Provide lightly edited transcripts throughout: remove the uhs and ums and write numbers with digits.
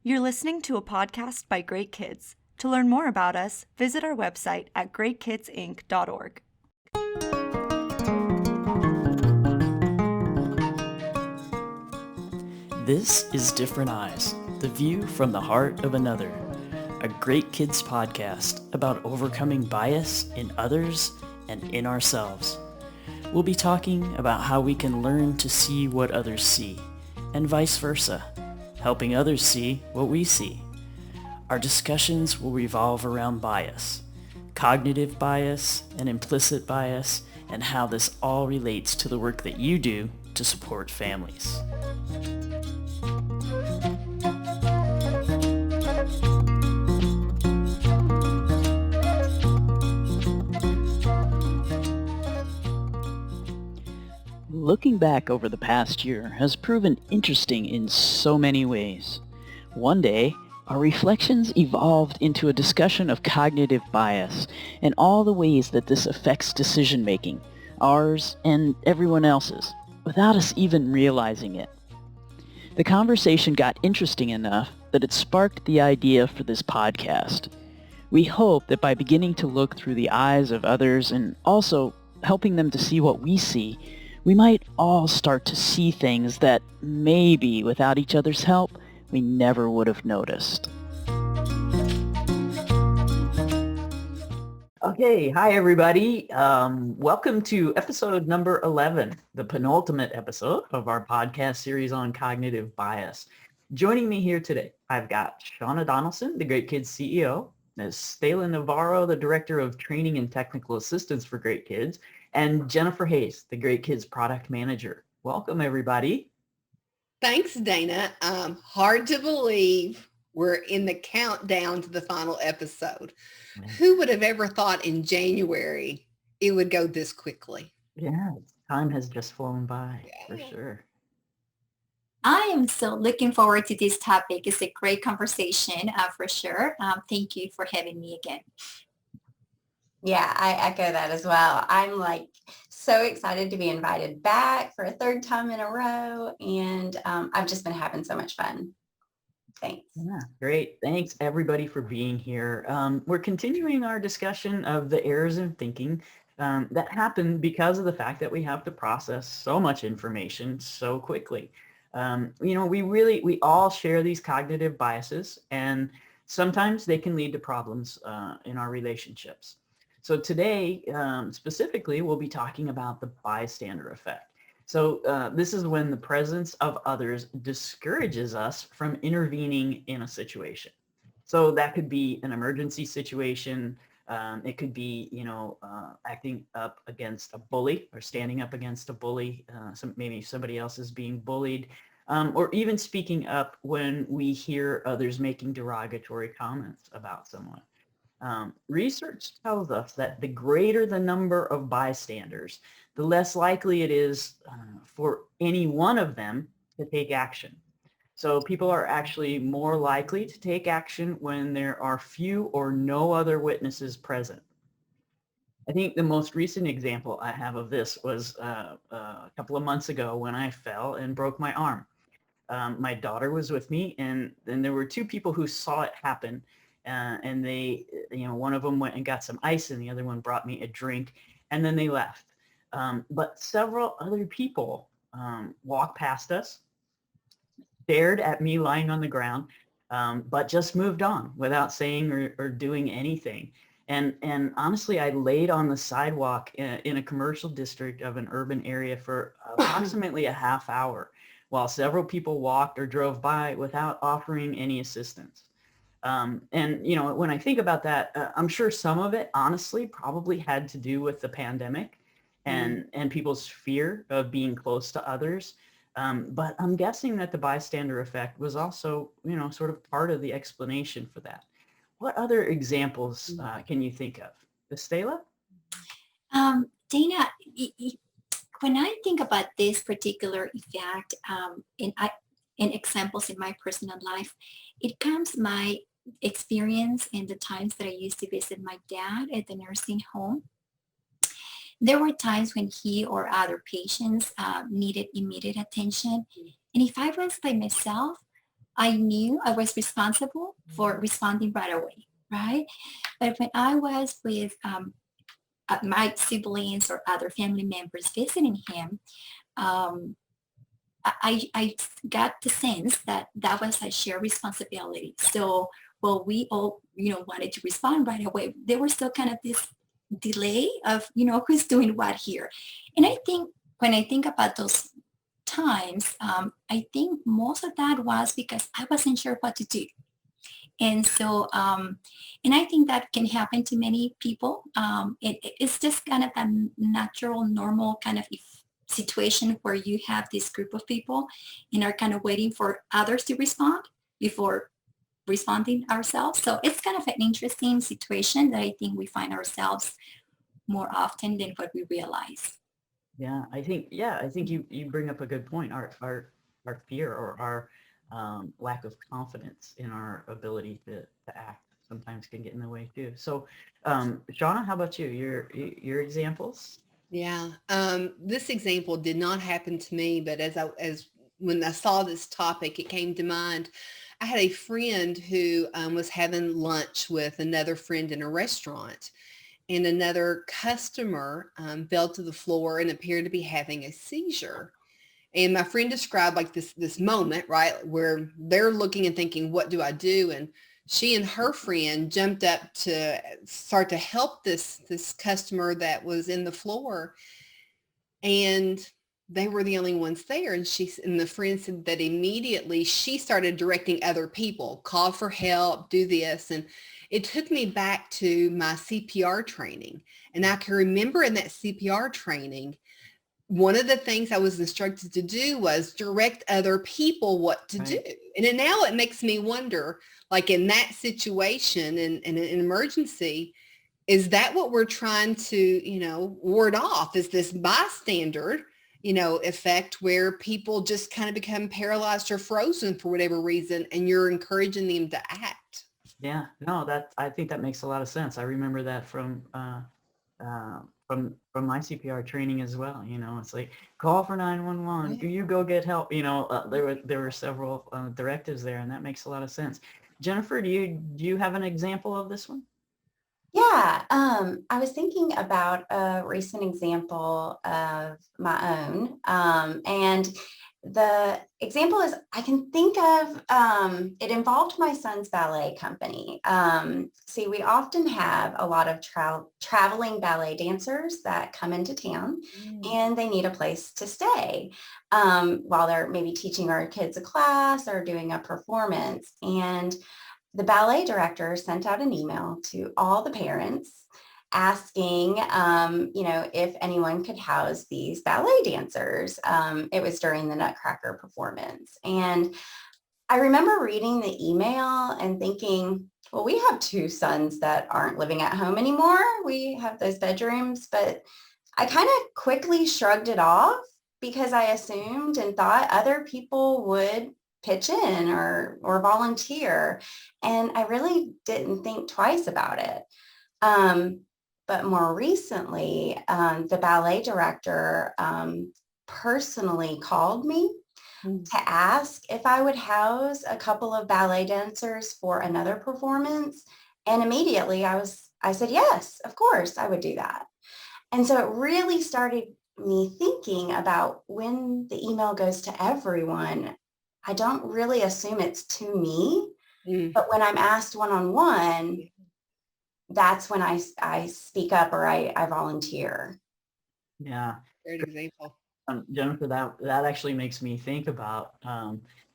You're listening to a podcast by Great Kids. To learn more about us, visit our website at greatkidsinc.org. This is Different Eyes, the view from the heart of another, a Great Kids podcast about overcoming bias in others and in ourselves. We'll be talking about how we can learn to see what others see, and vice versa, helping others see what we see. Our discussions will revolve around bias, cognitive bias and implicit bias, and how this all relates to the work that you do to support families. Looking back over the past year has proven interesting in so many ways. One day, our reflections evolved into a discussion of cognitive bias and all the ways that this affects decision-making, ours and everyone else's, without us even realizing it. The conversation got interesting enough that it sparked the idea for this podcast. We hope that by beginning to look through the eyes of others and also helping them to see what we see, we might all start to see things that maybe without each other's help, we never would have noticed. Okay, hi everybody. Welcome to episode number 11, the penultimate episode of our podcast series on cognitive bias. Joining me here today, I've got Shauna Donaldson, the Great Kids CEO, Ms. Stella Navarro, the Director of Training and Technical Assistance for Great Kids, and Jennifer Hayes, the Great Kids Product Manager. Welcome, everybody. Thanks, Dana. Hard to believe we're in the countdown to the final episode. Who would have ever thought in January it would go this quickly? Yeah, time has just flown by, for sure. I am so looking forward to this topic. It's a great conversation, for sure. Thank you for having me again. Yeah, I echo that as well. I'm so excited to be invited back for a third time in a row. And I've just been having so much fun. Thanks. Yeah, great. Thanks everybody for being here. We're continuing our discussion of the errors in thinking that happen because of the fact that we have to process so much information so quickly. We all share these cognitive biases, and sometimes they can lead to problems in our relationships. So today, specifically, we'll be talking about the bystander effect. So this is when the presence of others discourages us from intervening in a situation. So that could be an emergency situation. It could be, acting up against a bully or standing up against a bully. Maybe somebody else is being bullied, or even speaking up when we hear others making derogatory comments about someone. Research tells us that the greater the number of bystanders, the less likely it is for any one of them to take action. So people are actually more likely to take action when there are few or no other witnesses present. I think the most recent example I have of this was a couple of months ago when I fell and broke my arm. My daughter was with me, and then there were two people who saw it happen. And they, one of them went and got some ice and the other one brought me a drink, and then they left. But several other people walked past us, stared at me lying on the ground, but just moved on without saying or doing anything. And honestly, I laid on the sidewalk in a commercial district of an urban area for approximately a half hour while several people walked or drove by without offering any assistance. When I think about that, I'm sure some of it honestly probably had to do with the pandemic and people's fear of being close to others. But I'm guessing that the bystander effect was also, sort of part of the explanation for that. What other examples can you think of? Estela? Dana, when I think about this particular effect in examples in my personal life, it comes my experience in the times that I used to visit my dad at the nursing home. There were times when he or other patients needed immediate attention. And if I was by myself, I knew I was responsible for responding right away, right? But when I was with my siblings or other family members visiting him, um, I got the sense that that was a shared responsibility. So, well, we all, wanted to respond right away. There was still kind of this delay of, who's doing what here. And I think when I think about those times, I think most of that was because I wasn't sure what to do. And so, and I think that can happen to many people. It's just kind of a natural, normal kind of situation where you have this group of people and are kind of waiting for others to respond before responding ourselves. So it's kind of an interesting situation that I think we find ourselves more often than what we realize. I think you bring up a good point. Our fear or our lack of confidence in our ability to act sometimes can get in the way too. So, Shauna, how about you? Your examples? Yeah. This example did not happen to me, but as when I saw this topic, it came to mind. I had a friend who was having lunch with another friend in a restaurant, and another customer fell to the floor and appeared to be having a seizure. And my friend described like this moment, right, where they're looking and thinking, what do I do? And she and her friend jumped up to start to help this customer that was in the floor. And they were the only ones there. And the friend said that immediately she started directing other people, call for help, do this. And it took me back to my CPR training. And I can remember in that CPR training, one of the things I was instructed to do was direct other people what to do. And then now it makes me wonder, like in that situation, in an emergency, is that what we're trying to, ward off? Is this bystander, effect where people just kind of become paralyzed or frozen for whatever reason, and you're encouraging them to act? Yeah, no, I think that makes a lot of sense. I remember that from my CPR training as well. It's like call for 911. Right. You go get help. There were several directives there, and that makes a lot of sense. Jennifer, do you have an example of this one? Yeah, I was thinking about a recent example of my own. And the example is I can think of, it involved my son's ballet company. See, we often have a lot of traveling ballet dancers that come into town and they need a place to stay while they're maybe teaching our kids a class or doing a performance. And the ballet director sent out an email to all the parents asking, if anyone could house these ballet dancers. It was during the Nutcracker performance. And I remember reading the email and thinking, well, we have two sons that aren't living at home anymore. We have those bedrooms, but I kind of quickly shrugged it off because I assumed and thought other people would pitch in or volunteer. And I really didn't think twice about it. But more recently, the ballet director personally called me to ask if I would house a couple of ballet dancers for another performance. And immediately I said, yes, of course, I would do that. And so it really started me thinking about when the email goes to everyone, I don't really assume it's to me, but when I'm asked one-on-one, that's when I speak up or I volunteer. Yeah. Great example. Jennifer, that actually makes me think about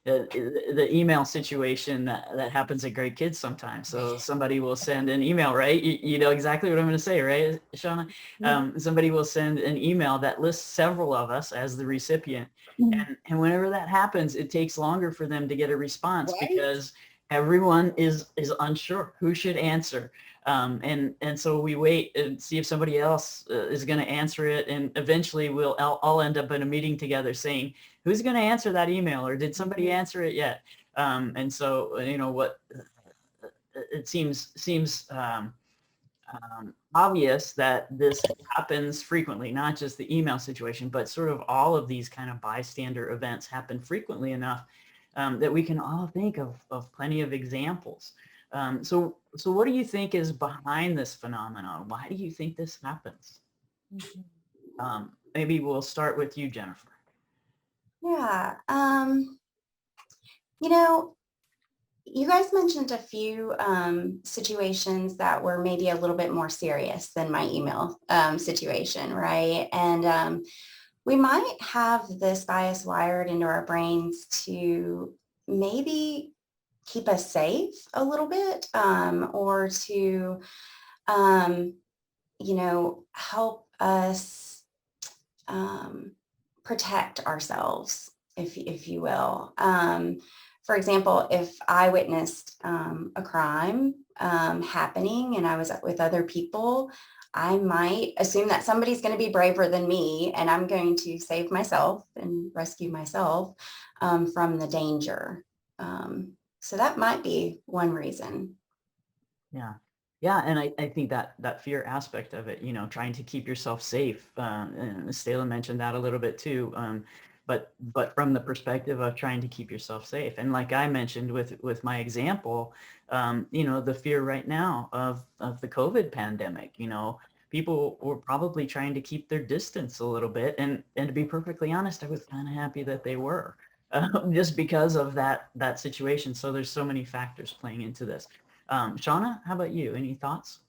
the email situation that happens at Great Kids sometimes. So somebody will send an email, right? You know exactly what I'm going to say, right, Shauna? Somebody will send an email that lists several of us as the recipient. And whenever that happens, it takes longer for them to get a response because everyone is unsure who should answer. And so we wait and see if somebody else is going to answer it. And eventually we'll all end up in a meeting together saying, who's going to answer that email, or did somebody answer it yet? And so, what it seems obvious that this happens frequently, not just the email situation, but sort of all of these kind of bystander events happen frequently enough that we can all think of plenty of examples. So what do you think is behind this phenomenon? Why do you think this happens? Maybe we'll start with you, Jennifer. Yeah. You guys mentioned a few situations that were maybe a little bit more serious than my email situation, right? And we might have this bias wired into our brains to maybe keep us safe a little bit, or to, help us protect ourselves, if you will. For example, if I witnessed a crime happening and I was with other people, I might assume that somebody's going to be braver than me and I'm going to save myself and rescue myself from the danger. So that might be one reason. Yeah. Yeah, and I think that fear aspect of it, trying to keep yourself safe, and Stella mentioned that a little bit too, but from the perspective of trying to keep yourself safe, and like I mentioned with my example, the fear right now of the COVID pandemic, people were probably trying to keep their distance a little bit, and to be perfectly honest, I was kind of happy that they were, just because of that situation. So there's so many factors playing into this. Shauna, how about you? Any thoughts?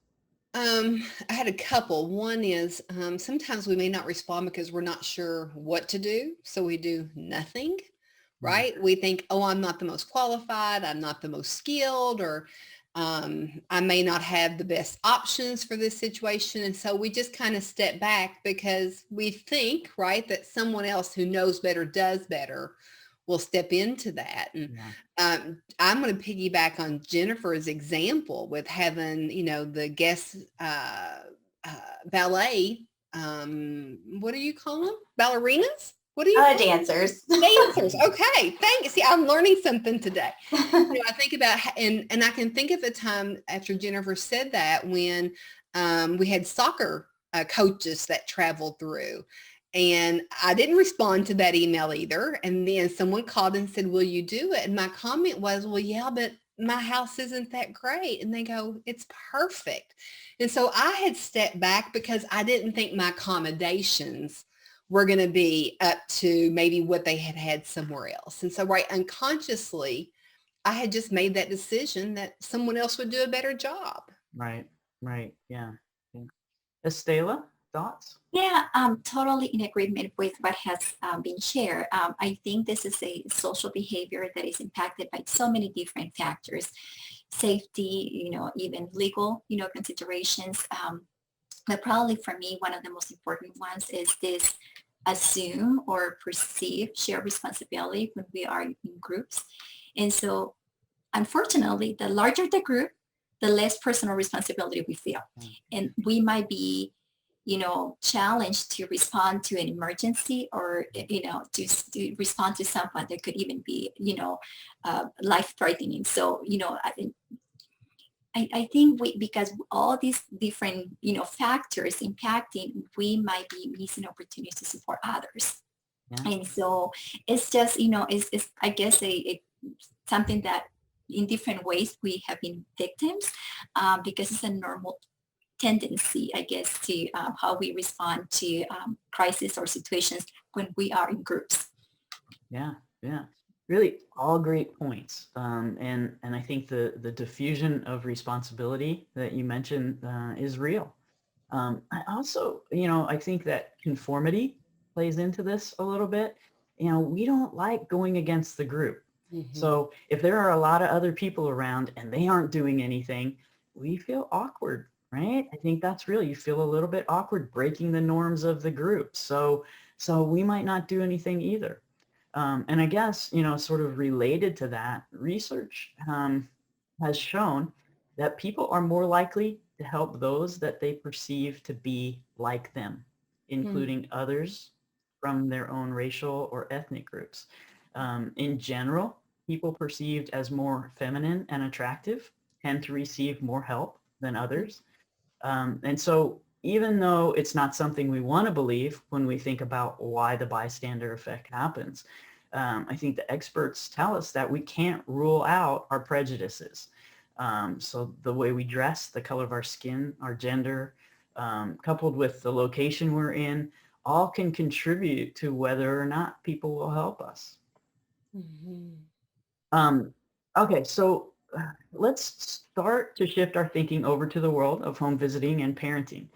I had a couple. One is sometimes we may not respond because we're not sure what to do. So we do nothing, right? We think, oh, I'm not the most qualified. I'm not the most skilled, or I may not have the best options for this situation. And so we just kind of step back because we think, right, that someone else who knows better does better will step into that. And Yeah. I'm going to piggyback on Jennifer's example with having, the guest ballet. What do you call them? Ballerinas? What do you call them? Dancers. Dancers. Okay. Thanks. See, I'm learning something today. I think about, and I can think of the time after Jennifer said that when we had soccer coaches that traveled through. And I didn't respond to that email either. And then someone called and said, will you do it? And my comment was, well, yeah, but my house isn't that great. And they go, it's perfect. And so I had stepped back because I didn't think my accommodations were going to be up to maybe what they had had somewhere else. And so right unconsciously, I had just made that decision that someone else would do a better job. Right. Yeah. Estela, thoughts? Yeah, I'm totally in agreement with what has been shared. I think this is a social behavior that is impacted by so many different factors, safety, even legal, considerations. But probably for me, one of the most important ones is this assume or perceive shared responsibility when we are in groups. And so unfortunately, the larger the group, the less personal responsibility we feel. And we might be, challenged to respond to an emergency or, to respond to someone that could even be, life-threatening. So, I think because all these different, factors impacting, we might be missing opportunities to support others. Yeah. And so it's just, it's I guess, a something that in different ways we have been victims because it's a normal tendency, I guess, to how we respond to crisis or situations when we are in groups. Yeah. Really, all great points. And I think the diffusion of responsibility that you mentioned is real. I also, I think that conformity plays into this a little bit. We don't like going against the group. Mm-hmm. So if there are a lot of other people around and they aren't doing anything, we feel awkward, right? I think that's real. You feel a little bit awkward breaking the norms of the group. So we might not do anything either. And I guess, sort of related to that, research has shown that people are more likely to help those that they perceive to be like them, including others from their own racial or ethnic groups. In general, people perceived as more feminine and attractive tend to receive more help than others. And so even though it's not something we want to believe when we think about why the bystander effect happens, I think the experts tell us that we can't rule out our prejudices. So the way we dress, the color of our skin, our gender, coupled with the location we're in, all can contribute to whether or not people will help us. Mhm. Okay, so let's start to shift our thinking over to the world of home visiting and parenting.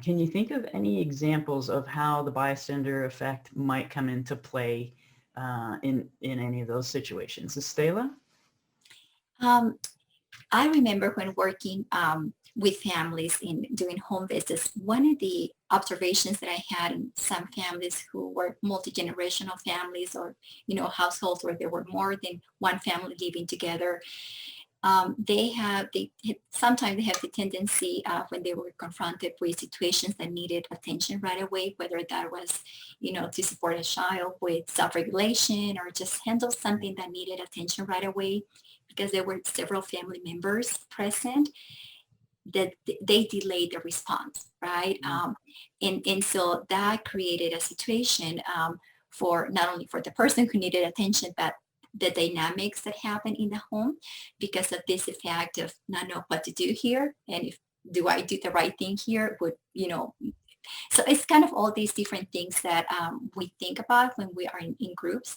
Can you think of any examples of how the bystander effect might come into play in any of those situations? Estela? Um, I remember when working with families in doing home visits, one of the observations that I had in some families who were multi-generational families, or households where there were more than one family living together, sometimes they have the tendency when they were confronted with situations that needed attention right away, whether that was to support a child with self-regulation or just handle something that needed attention right away, because there were several family members present, that they delayed the response, right? And so that created a situation for not only for the person who needed attention, but the dynamics that happen in the home because of this effect of not know what to do here, and if do I do the right thing here, so it's kind of all these different things that we think about when we are in groups.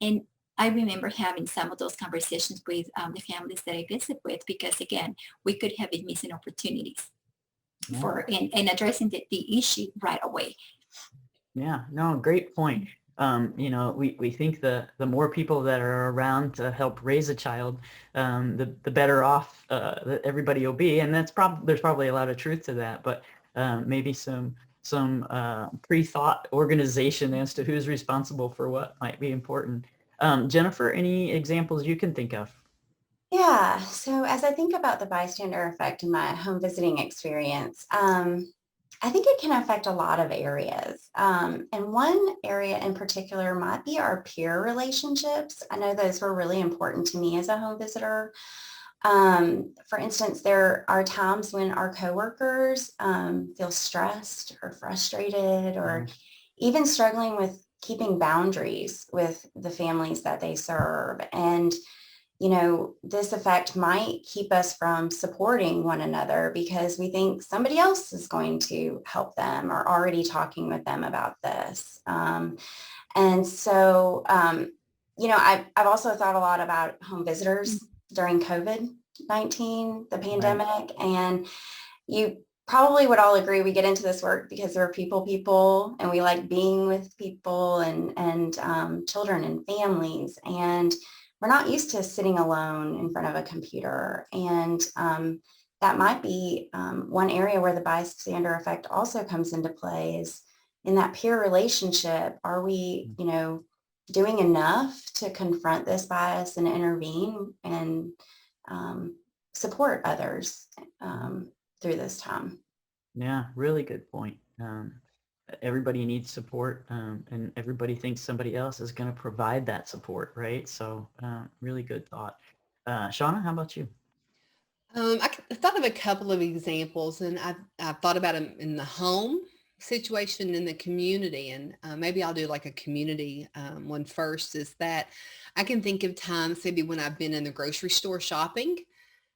And I remember having some of those conversations with the families that I visit with, because again, we could have been missing opportunities Yeah. for in addressing the issue right away. Yeah, no, great point. We think the more people that are around to help raise a child, the better off that everybody will be, and there's probably a lot of truth to that. But maybe some pre-thought organization as to who's responsible for what might be important. Jennifer, any examples you can think of? Yeah. So as I think about the bystander effect in my home visiting experience, I think it can affect a lot of areas. And one area in particular might be our peer relationships. I know those were really important to me as a home visitor. For instance, there are times when our coworkers feel stressed or frustrated or even struggling with keeping boundaries with the families that they serve. And this effect might keep us from supporting one another because we think somebody else is going to help them or already talking with them about this. And so, I've also thought a lot about home visitors during COVID-19, the pandemic, and you probably would all agree we get into this work because we're people, and we like being with people and children and families. And we're not used to sitting alone in front of a computer. And that might be one area where the bystander effect also comes into play is in that peer relationship. Are we, doing enough to confront this bias and intervene and support others through this time? Yeah, really good point. Everybody needs support, and everybody thinks somebody else is going to provide that support, right? So really good thought. Shauna, how about you? I thought of a couple of examples, and I've thought about them in the home situation, in the community, and maybe I'll do like a community one first. Is that I can think of times maybe when I've been in the grocery store shopping,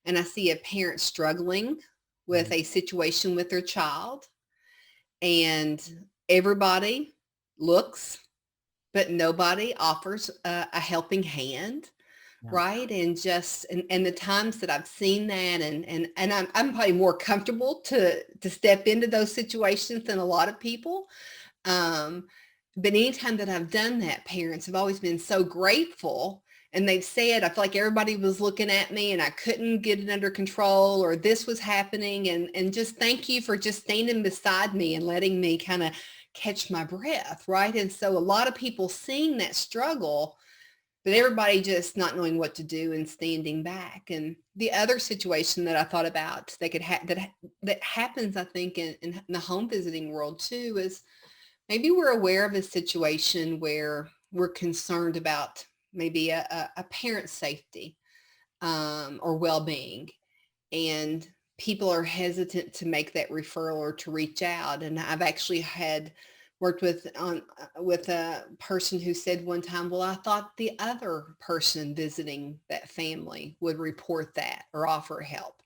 and I see a parent struggling with a situation with their child, and everybody looks, but nobody offers a helping hand. Yeah. Right. And just and the times that I've seen that and I'm probably more comfortable to step into those situations than a lot of people. But anytime that I've done that, parents have always been so grateful. And they've said, I feel like everybody was looking at me and I couldn't get it under control, or this was happening. And just thank you for just standing beside me and letting me kind of catch my breath. Right. And so a lot of people seeing that struggle, but everybody just not knowing what to do and standing back. And the other situation that I thought about that that happens, I think, in the home visiting world too, is maybe we're aware of a situation where we're concerned about maybe a parent's safety or well-being, and people are hesitant to make that referral or to reach out. And I've actually had worked with a person who said one time, well, I thought the other person visiting that family would report that or offer help.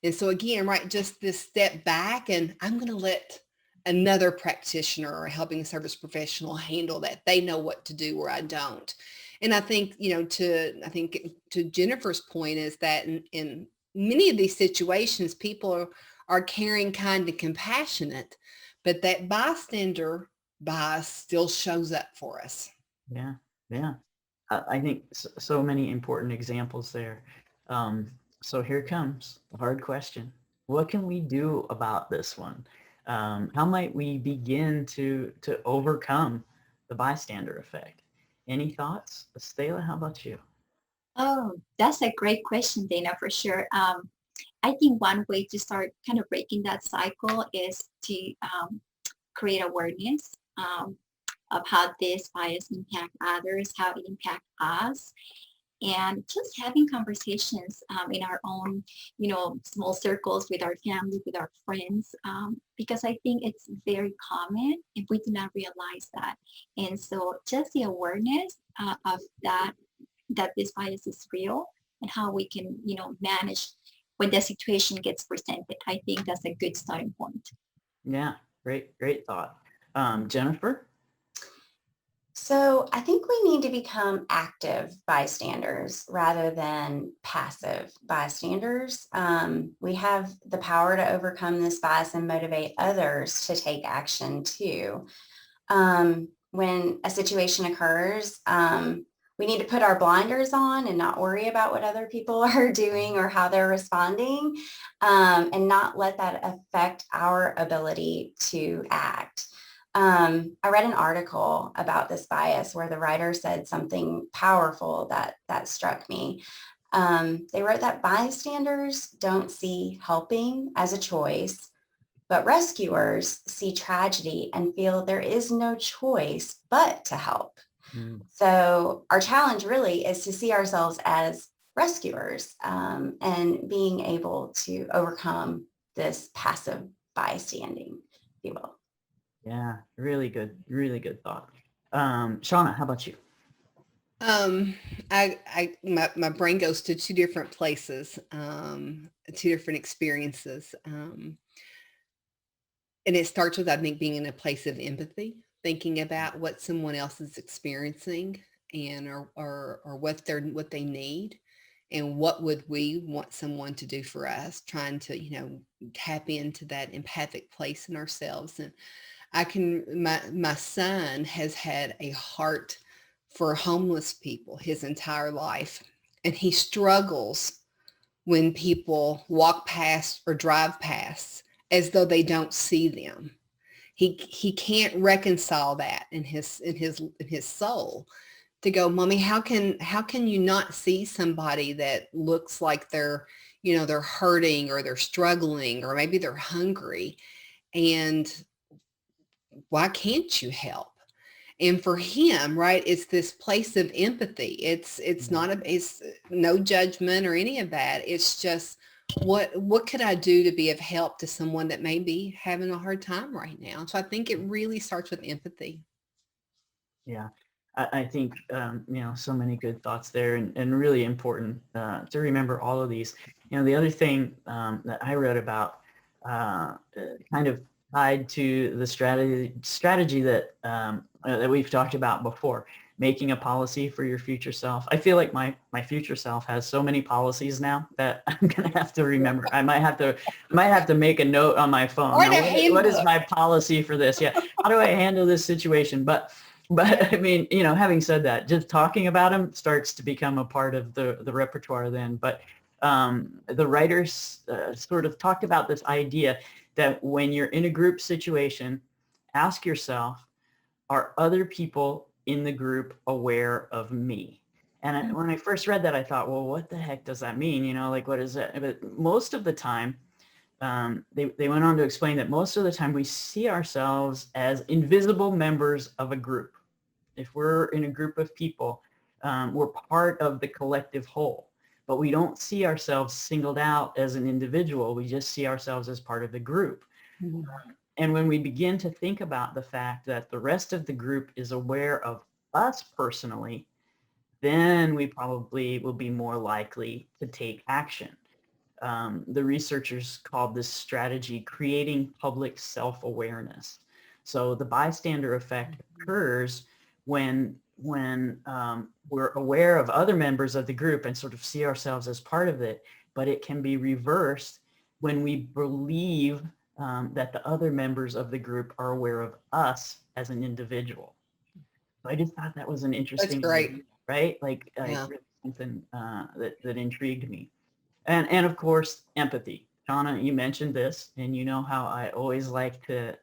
And so again, right, just this step back, and I'm going to let another practitioner or a helping service professional handle that. They know what to do where I don't. And I think, to Jennifer's point is that in many of these situations, people are caring, kind, and compassionate, but that bystander bias still shows up for us. Yeah, yeah. I think so many important examples there. So here comes the hard question. What can we do about this one? How might we begin to overcome the bystander effect? Any thoughts? Stella, how about you? Oh, that's a great question, Dana, for sure. I think one way to start kind of breaking that cycle is to create awareness of how this bias impact others, how it impact us, and just having conversations in our own, small circles with our family, with our friends, because I think it's very common if we do not realize that. And so just the awareness of that this bias is real and how we can, manage when the situation gets presented. I think that's a good starting point. Yeah, great thought. Jennifer? So I think we need to become active bystanders rather than passive bystanders. We have the power to overcome this bias and motivate others to take action too. When a situation occurs, we need to put our blinders on and not worry about what other people are doing or how they're responding, and not let that affect our ability to act. I read an article about this bias where the writer said something powerful that struck me. They wrote that bystanders don't see helping as a choice, but rescuers see tragedy and feel there is no choice but to help. Mm. So our challenge really is to see ourselves as rescuers, and being able to overcome this passive bystanding, if you will. Yeah, really good thought. Shauna, how about you? My brain goes to two different places, two different experiences. And it starts with, I think, being in a place of empathy, thinking about what someone else is experiencing and or what they need, and what would we want someone to do for us, trying to, tap into that empathic place in ourselves. And my son has had a heart for homeless people his entire life. And he struggles when people walk past or drive past as though they don't see them. He can't reconcile that in his soul, to go, Mommy, how can you not see somebody that looks like they're hurting or they're struggling or maybe they're hungry, and why can't you help? And for him, right, it's this place of empathy. It's it's no judgment or any of that. It's just, what could I do to be of help to someone that may be having a hard time right now? So I think it really starts with empathy. Yeah, I think so many good thoughts there, and really important to remember all of these. The other thing that I read about, kind of tied to the strategy that we've talked about before, making a policy for your future self. I feel like my future self has so many policies now that I'm gonna have to remember. I might have to make a note on my phone. Or Now, what is my policy for this? Yeah, how do I handle this situation? But I mean, having said that, just talking about them starts to become a part of the repertoire then. But the writers sort of talked about this idea that when you're in a group situation, ask yourself, are other people in the group aware of me? And when I first read that, I thought, well, what the heck does that mean? Like, what is that? But most of the time, they went on to explain that most of the time we see ourselves as invisible members of a group. If we're in a group of people, we're part of the collective whole, but we don't see ourselves singled out as an individual. We just see ourselves as part of the group. Mhm. And when we begin to think about the fact that the rest of the group is aware of us personally, then we probably will be more likely to take action. The researchers called this strategy creating public self-awareness. So the bystander effect occurs when we're aware of other members of the group and sort of see ourselves as part of it, but it can be reversed when we believe that the other members of the group are aware of us as an individual. So I just thought that was an interesting, great. right? Like Yeah. really something that intrigued me. And of course, empathy. Shauna, you mentioned this, and you know how I always like to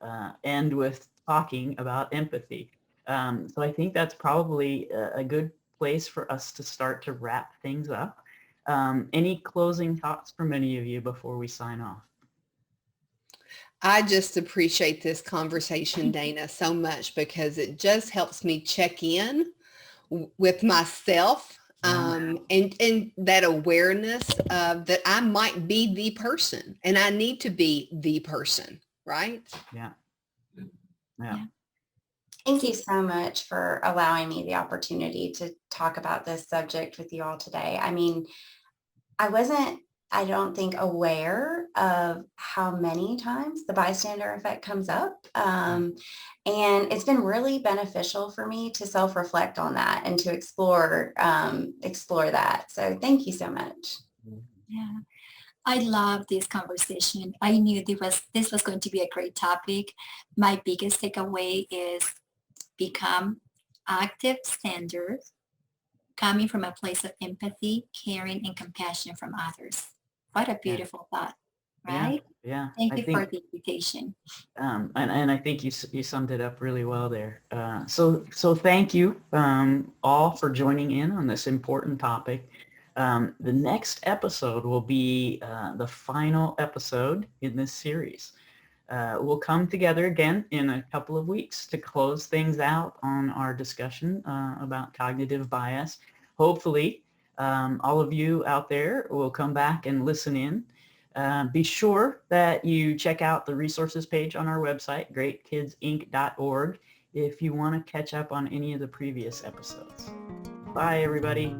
end with talking about empathy. So I think that's probably a good place for us to start to wrap things up. Any closing thoughts from any of you before we sign off? I just appreciate this conversation, Dana, so much because it just helps me check in with myself, and that awareness of that I might be the person and I need to be the person, right? Yeah. Thank you so much for allowing me the opportunity to talk about this subject with you all today. I mean, I don't think aware of how many times the bystander effect comes up. And it's been really beneficial for me to self-reflect on that and to explore that. So thank you so much. Yeah. I love this conversation. I knew this was going to be a great topic. My biggest takeaway is become active standers coming from a place of empathy, caring, and compassion from others. What a beautiful thought, right? Yeah. Thank I you think, for the invitation. and I think you summed it up really well there. So thank you all for joining in on this important topic. The next episode will be the final episode in this series. We'll come together again in a couple of weeks to close things out on our discussion about cognitive bias. Hopefully, all of you out there will come back and listen in. Be sure that you check out the resources page on our website, greatkidsinc.org, if you want to catch up on any of the previous episodes. Bye, everybody.